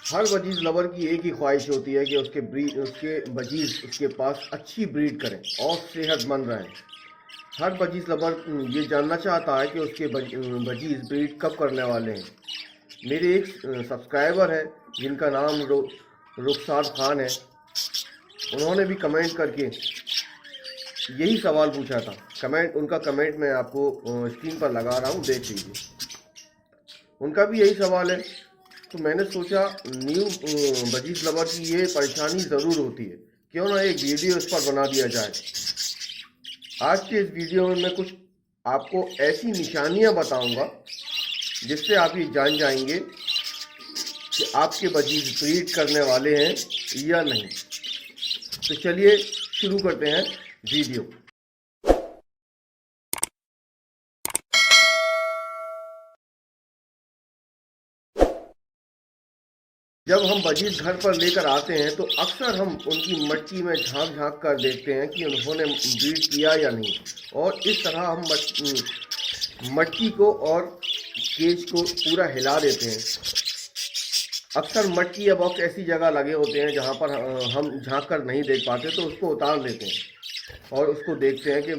हर budgies lover की एक ही ख्वाहिश होती है कि उसके बजीज उसके पास अच्छी ब्रीड करें और सेहतमंद रहें। हर बजीज लवर ये जानना चाहता है कि उसके बजीज ब्रीड कब करने वाले हैं। मेरे एक सब्सक्राइबर है जिनका नाम रुखसार खान है। उन्होंने भी कमेंट करके यही सवाल पूछा था। उनका कमेंट मैं आपको स्क्रीन पर लगा रहा हूँ, देख लीजिए। उनका भी यही सवाल है, तो मैंने सोचा न्यू बजीज लवर की ये परेशानी ज़रूर होती है, क्यों ना एक वीडियो इस पर बना दिया जाए। आज के इस वीडियो में मैं कुछ आपको ऐसी निशानियां बताऊंगा जिससे आप ये जान जाएंगे कि आपके बजीज ब्रीड करने वाले हैं या नहीं। तो चलिए शुरू करते हैं वीडियो। जब हम बजीज घर पर लेकर आते हैं तो अक्सर हम उनकी मटकी में झांक झांक कर देखते हैं कि उन्होंने ब्रीड किया या नहीं, और इस तरह हम मटकी को और केज को पूरा हिला देते हैं। अक्सर मटकी या बॉक्स ऐसी जगह लगे होते हैं जहां पर हम झांक कर नहीं देख पाते, तो उसको उतार लेते हैं और उसको देखते हैं कि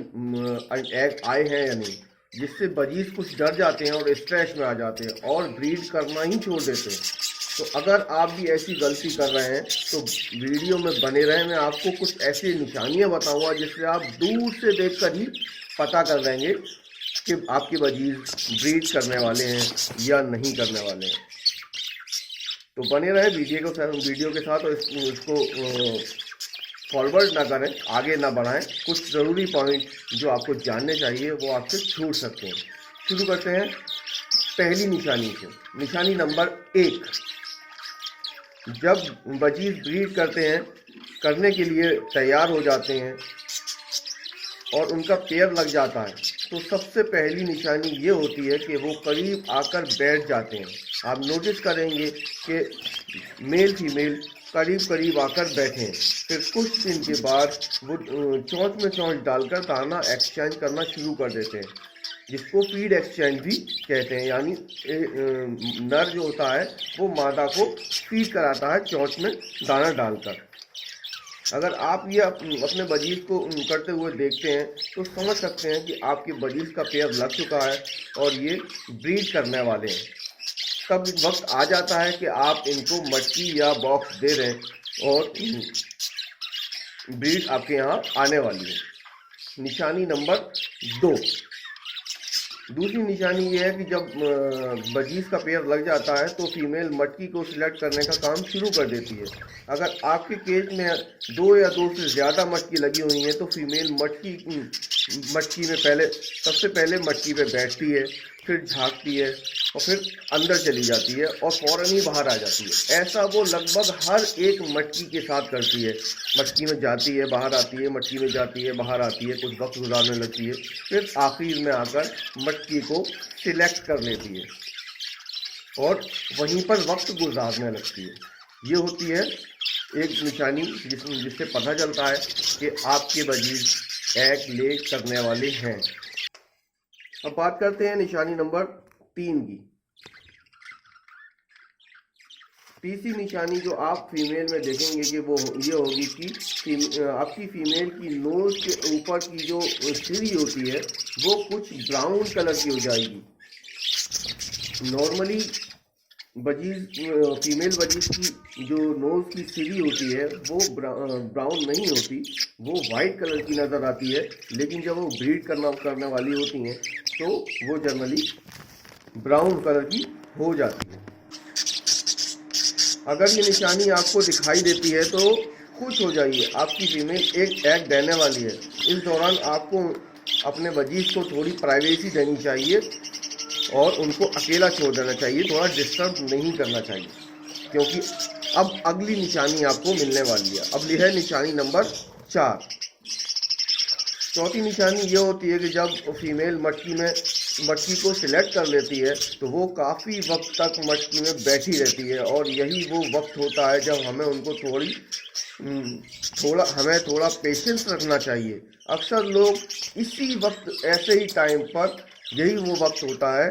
एग आए हैं या नहीं, जिससे बजीज कुछ डर जाते हैं और स्ट्रेस में आ जाते हैं और ब्रीड करना ही छोड़ देते हैं। तो अगर आप भी ऐसी गलती कर रहे हैं तो वीडियो में बने रहें। मैं आपको कुछ ऐसी निशानियां बताऊंगा जिससे आप दूर से देखकर ही पता कर लेंगे कि आपके बजीज ब्रीड करने वाले हैं या नहीं करने वाले हैं। तो बने रहें वीडियो के साथ, और इसको फॉरवर्ड ना करें, आगे ना बढ़ाएं। कुछ ज़रूरी पॉइंट जो आपको जानने चाहिए वो आपसे छूट सकते हैं। शुरू करते हैं पहली निशानी से। निशानी नंबर 1, जब बजीज ब्रीड करने के लिए तैयार हो जाते हैं और उनका पेयर लग जाता है, तो सबसे पहली निशानी ये होती है कि वो करीब आकर बैठ जाते हैं। आप नोटिस करेंगे कि मेल फीमेल करीब करीब आकर बैठे हैं। फिर कुछ दिन के बाद वो चोंच में चोंच डालकर दाना एक्सचेंज करना शुरू कर देते हैं, जिसको फीड एक्सचेंज भी कहते हैं। यानी नर जो होता है वो मादा को फीड कराता है चोंच में दाना डालकर। अगर आप ये अपने बजीज को करते हुए देखते हैं तो समझ सकते हैं कि आपके बजीज का पेयर लग चुका है और ये ब्रीड करने वाले हैं। तब वक्त आ जाता है कि आप इनको मटकी या बॉक्स दे दें और ब्रीड आपके यहाँ आने वाली है। निशानी नंबर 2, दूसरी निशानी ये है कि जब बजीज का पेयर लग जाता है तो फीमेल मटकी को सिलेक्ट करने का काम शुरू कर देती है। अगर आपके केज में 2 या 2 से ज़्यादा मटकी लगी हुई हैं तो फीमेल मटकी में सबसे पहले मटकी पे बैठती है, फिर झांकती है और फिर अंदर चली जाती है और फौरन ही बाहर आ जाती है। ऐसा वो लगभग हर एक मटकी के साथ करती है। मटकी में जाती है, बाहर आती है, मटकी में जाती है, बाहर आती है, कुछ वक्त गुजारने लगती है, फिर आखिर में आकर मटकी को सिलेक्ट कर लेती है और वहीं पर वक्त गुजारने लगती है। ये होती है एक निशानी जिससे पता चलता है कि आपके बजीज एग ले करने वाले हैं। अब बात करते हैं निशानी नंबर 3 की। तीसरी निशानी जो आप फीमेल में देखेंगे कि वो ये होगी कि आपकी फीमेल की नोज के ऊपर की जो सिरी होती है वो कुछ ब्राउन कलर की हो जाएगी। नॉर्मली फीमेल बजीज की जो नोज की सिरी होती है वो ब्राउन नहीं होती, वो वाइट कलर की नज़र आती है। लेकिन जब वो ब्रीड करने वाली होती हैं तो वो जनरली ब्राउन कलर की हो जाती है। अगर ये निशानी आपको दिखाई देती है तो खुश हो जाइए, आपकी फीमेल एक एग देने वाली है। इस दौरान आपको अपने बजीज को थोड़ी प्राइवेसी देनी चाहिए और उनको अकेला छोड़ देना चाहिए, थोड़ा डिस्टर्ब नहीं करना चाहिए, क्योंकि अब अगली निशानी आपको मिलने वाली है। अब यह है निशानी नंबर 4। चौथी निशानी ये होती है कि जब फीमेल मटकी को सिलेक्ट कर लेती है तो वो काफ़ी वक्त तक मटकी में बैठी रहती है, और यही वो वक्त होता है जब हमें उनको थोड़ा पेशेंस रखना चाहिए। अक्सर लोग इसी वक्त ऐसे ही टाइम पर, यही वो वक्त होता है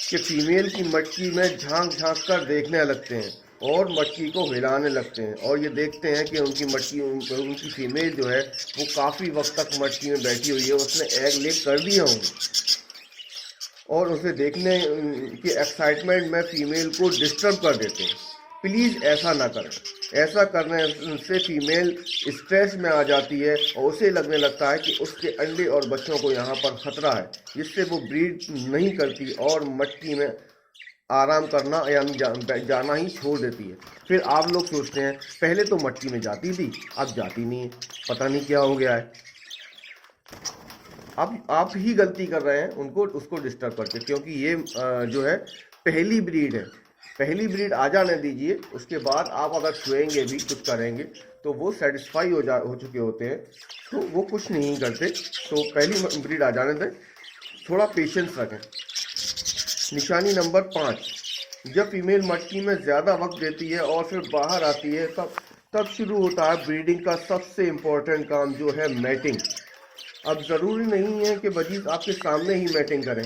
कि फीमेल की मटकी में झांक झांक कर देखने लगते हैं और मटकी को हिलाने लगते हैं और ये देखते हैं कि उनकी फीमेल जो है वो काफ़ी वक्त तक मटकी में बैठी हुई है, उसने एग ले कर दिया होंगे और उसे देखने की एक्साइटमेंट में फीमेल को डिस्टर्ब कर देते हैं। प्लीज़ ऐसा ना करें। ऐसा करने से फीमेल स्ट्रेस में आ जाती है और उसे लगने लगता है कि उसके अंडे और बच्चों को यहाँ पर खतरा है, जिससे वो ब्रीड नहीं करती और मटकी में आराम करना यानी जाना ही छोड़ देती है। फिर आप लोग सोचते हैं पहले तो मटकी में जाती थी, अब जाती नहीं है, पता नहीं क्या हो गया है। अब आप ही गलती कर रहे हैं उसको डिस्टर्ब करके, क्योंकि ये जो है पहली ब्रीड है। पहली ब्रीड आ जाने दीजिए, उसके बाद आप अगर छुएंगे भी कुछ करेंगे तो वो सेटिस्फाई हो चुके होते हैं, तो वो कुछ नहीं करते। तो पहली ब्रीड आ जाने दें, थोड़ा पेशेंस रखें। निशानी नंबर 5, जब फीमेल मटकी में ज़्यादा वक्त देती है और फिर बाहर आती है तब शुरू होता है ब्रीडिंग का सबसे इम्पोर्टेंट काम, जो है मैटिंग। अब ज़रूरी नहीं है कि बजीज आपके सामने ही मैटिंग करें,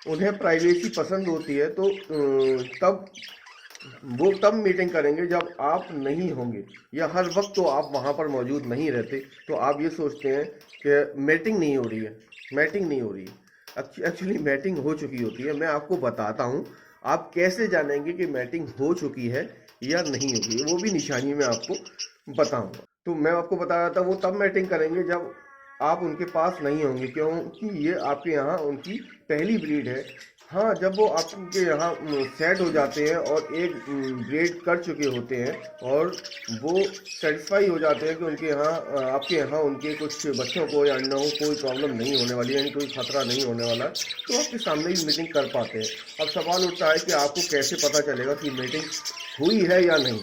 उन्हें प्राइवेसी पसंद होती है, तो तब मीटिंग करेंगे जब आप नहीं होंगे या हर वक्त तो आप वहाँ पर मौजूद नहीं रहते। तो आप ये सोचते हैं कि मैटिंग नहीं हो रही है। एक्चुअली मैटिंग हो चुकी होती है। मैं आपको बताता हूँ आप कैसे जानेंगे कि मैटिंग हो चुकी है या नहीं होगी, वो भी निशानी में आपको बताऊँगा। तो मैं आपको बता रहा था वो तब मैटिंग करेंगे जब आप उनके पास नहीं होंगे, क्योंकि ये आपके यहाँ उनकी पहली ब्रीड है। हाँ, जब वो आपके यहाँ सेट हो जाते हैं और एक ब्रीड कर चुके होते हैं और वो सेटिस्फाई हो जाते हैं कि उनके यहाँ आपके यहाँ उनके कुछ बच्चों को या अंडों को कोई प्रॉब्लम नहीं होने वाली, यानी कोई खतरा नहीं होने वाला, तो आपके सामने ही मीटिंग कर पाते हैं। अब सवाल उठता है कि आपको कैसे पता चलेगा कि मीटिंग हुई है या नहीं।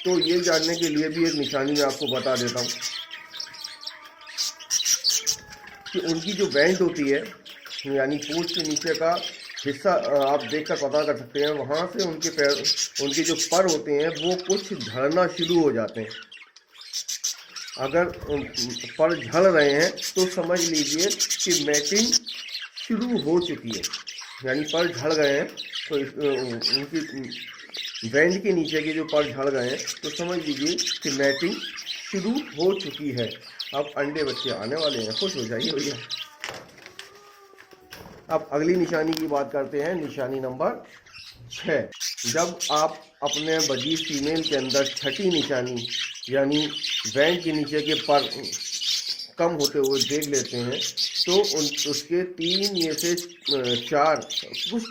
तो ये जानने के लिए भी एक निशानी मैं आपको बता देता हूँ कि उनकी जो बैंड होती है, यानी पूंछ के नीचे का हिस्सा आप देखकर पता कर सकते हैं, वहाँ से उनके जो पर होते हैं वो कुछ झड़ना शुरू हो जाते हैं। अगर पर झड़ रहे हैं तो समझ लीजिए कि मैटिंग शुरू हो चुकी है, यानी पर झड़ गए हैं तो उनकी बैंड के नीचे के जो पर झड़ गए हैं तो समझ लीजिए कि मैटिंग शुरू हो चुकी है। अब अंडे बच्चे आने वाले हैं, खुश हो जाइए भैया। अब अगली निशानी की बात करते हैं, निशानी नंबर 6। जब आप अपने बजीज फीमेल के अंदर छठी निशानी यानी बैंड के नीचे के पर कम होते हुए देख लेते हैं तो उसके 3 या से 4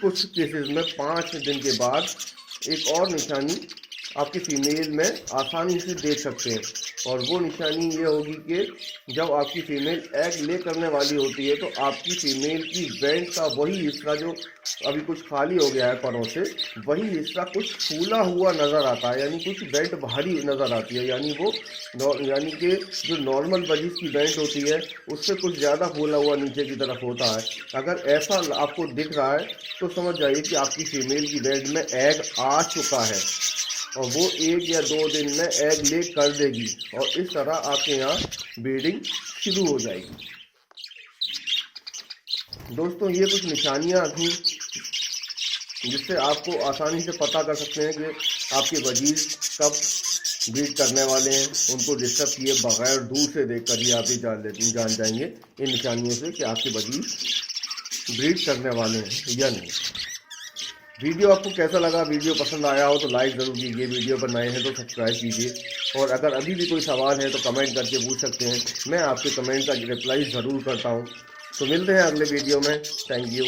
कुछ केसेस में 5 दिन के बाद एक और निशानी आपकी फीमेल में आसानी से देख सकते हैं। और वो निशानी ये होगी कि जब आपकी फीमेल एग ले करने वाली होती है तो आपकी फीमेल की बैंड का वही हिस्सा जो अभी कुछ खाली हो गया है परों से, वही हिस्सा कुछ फूला हुआ नज़र आता है, यानी कुछ बैंड भारी नज़र आती है, यानी कि जो नॉर्मल बजीज की बैंड होती है उससे कुछ ज़्यादा फूला हुआ नीचे की तरफ होता है। अगर ऐसा आपको दिख रहा है तो समझ जाइए कि आपकी फीमेल की बैंड में एग आ चुका है और वो 1 या 2 दिन में एग ले कर देगी और इस तरह आपके यहाँ ब्रीडिंग शुरू हो जाएगी। दोस्तों, ये कुछ निशानियाँ थी जिससे आपको आसानी से पता कर सकते हैं कि आपके बजीज कब ब्रीड करने वाले हैं। उनको डिस्टर्ब किए बगैर दूर से देखकर ही आप ही जान जाएंगे इन निशानियों से कि आपके बजीज ब्रीड करने वाले हैं या नहीं। वीडियो आपको कैसा लगा? वीडियो पसंद आया हो तो लाइक ज़रूर कीजिए, वीडियो पर नए हैं तो सब्सक्राइब कीजिए और अगर अभी भी कोई सवाल है तो कमेंट करके पूछ सकते हैं, मैं आपके कमेंट का रिप्लाई ज़रूर करता हूँ। तो मिलते हैं अगले वीडियो में। Thank you.